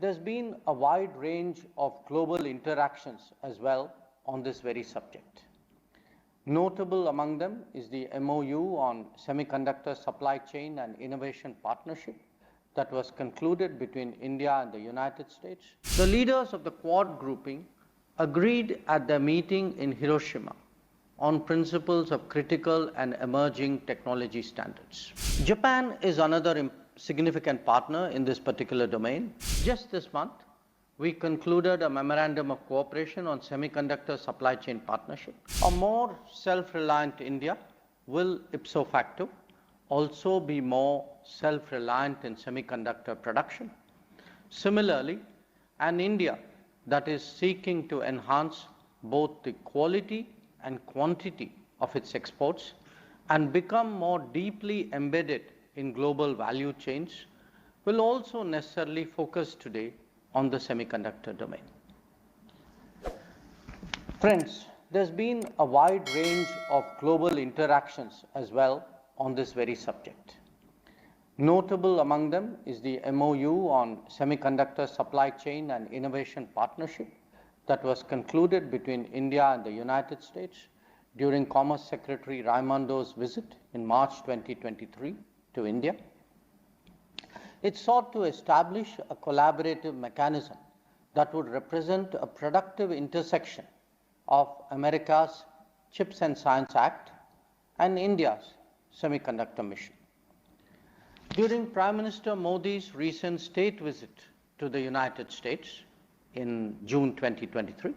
There's been a wide range of global interactions as well on this very subject. Notable among them is the MOU on semiconductor supply chain and innovation partnership that was concluded between India and the United States. The leaders of the Quad grouping agreed at their meeting in Hiroshima on principles of critical and emerging technology standards. Japan is another significant partner in this particular domain. Just this month, we concluded a memorandum of cooperation on semiconductor supply chain partnership. A more self-reliant India will ipso facto also be more self-reliant in semiconductor production. Similarly, an India that is seeking to enhance both the quality and quantity of its exports and become more deeply embedded in global value chains will also necessarily focus today on the semiconductor domain. Friends, there's been a wide range of global interactions as well on this very subject. Notable among them is the MOU on semiconductor supply chain and innovation partnership that was concluded between India and the United States during Commerce Secretary Raimondo's visit in March 2023 to India. It sought to establish a collaborative mechanism that would represent a productive intersection of America's Chips and Science Act and India's semiconductor mission. During Prime Minister Modi's recent state visit to the United States in June 2023,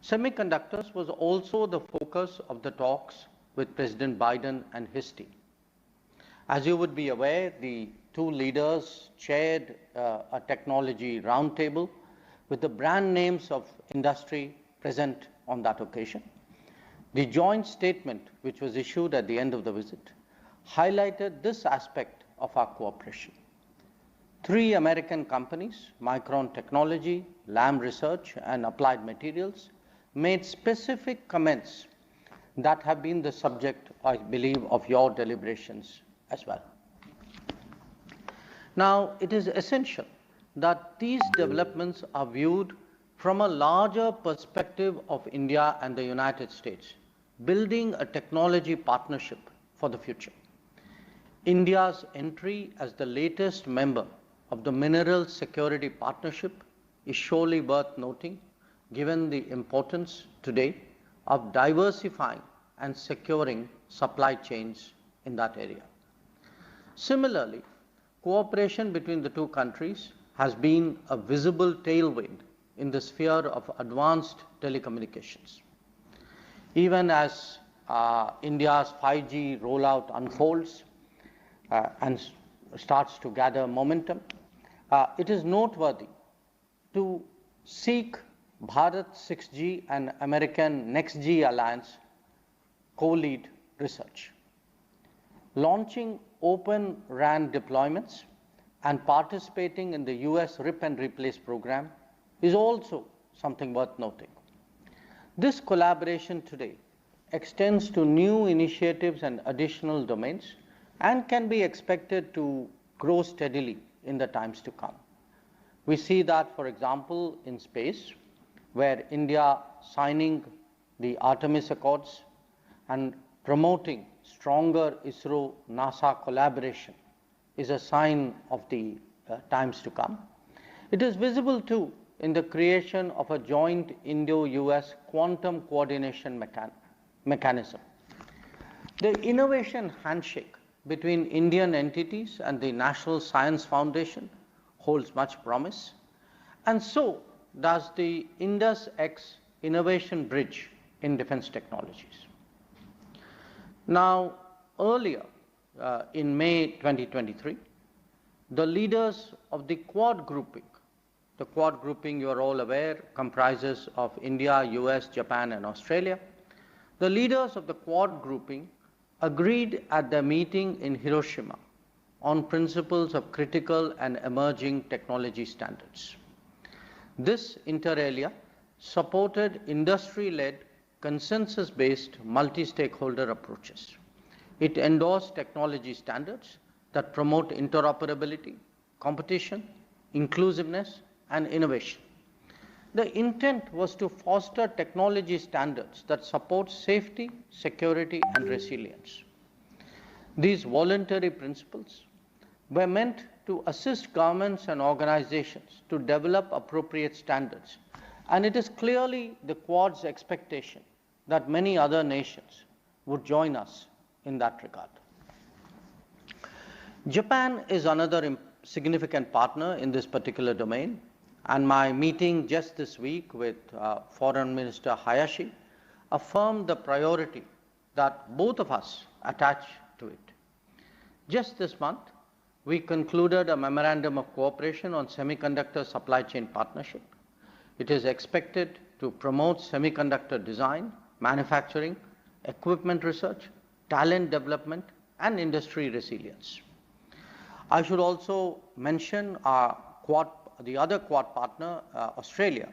semiconductors was also the focus of the talks with President Biden and his team. As you would be aware, the two leaders chaired a technology roundtable with the brand names of industry present on that occasion. The joint statement, which was issued at the end of the visit, highlighted this aspect of our cooperation. Three American companies, Micron Technology, Lam Research, and Applied Materials, made specific comments that have been the subject, I believe, of your deliberations as well. Now, it is essential that these developments are viewed from a larger perspective of India and the United States, building a technology partnership for the future. India's entry as the latest member of the Minerals Security Partnership is surely worth noting, given the importance today of diversifying and securing supply chains in that area. Similarly, cooperation between the two countries has been a visible tailwind in the sphere of advanced telecommunications. Even as India's 5G rollout unfolds and starts to gather momentum, it is noteworthy to seek Bharat 6G and American NextG alliance co-lead research. Launching Open RAN deployments and participating in the US RIP and Replace program is also something worth noting. This collaboration today extends to new initiatives and additional domains and can be expected to grow steadily in the times to come. We see that, for example, in space, where India signing the Artemis Accords and promoting stronger ISRO-NASA collaboration is a sign of the times to come. It is visible too in the creation of a joint Indo-US quantum coordination mechanism. The innovation handshake between Indian entities and the National Science Foundation holds much promise, and so does the Indus-X Innovation Bridge in defense technologies. Now, earlier in May 2023, the leaders of the Quad grouping, you are all aware, comprises of India, US, Japan, and Australia. The leaders of the Quad grouping agreed at their meeting in Hiroshima on principles of critical and emerging technology standards. This inter alia supported industry-led, consensus-based, multi-stakeholder approaches. It endorsed technology standards that promote interoperability, competition, inclusiveness, and innovation. The intent was to foster technology standards that support safety, security, and resilience. These voluntary principles were meant to assist governments and organizations to develop appropriate standards, and it is clearly the Quad's expectation that many other nations would join us in that regard. Japan is another significant partner in this particular domain, and my meeting just this week with Foreign Minister Hayashi affirmed the priority that both of us attach to it. Just this month, we concluded a memorandum of cooperation on semiconductor supply chain partnership. It is expected to promote semiconductor design, manufacturing, equipment research, talent development, and industry resilience. I should also mention the other Quad partner, Australia,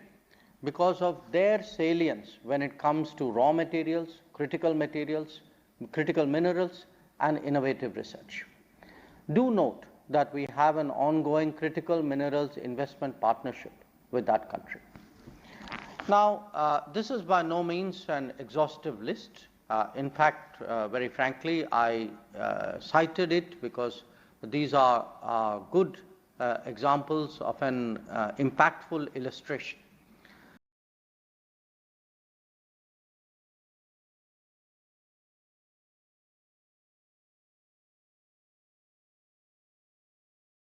because of their salience when it comes to raw materials, critical minerals, and innovative research. Do note that we have an ongoing critical minerals investment partnership with that country. Now, this is by no means an exhaustive list. In fact, very frankly, I cited it because these are good examples of an impactful illustration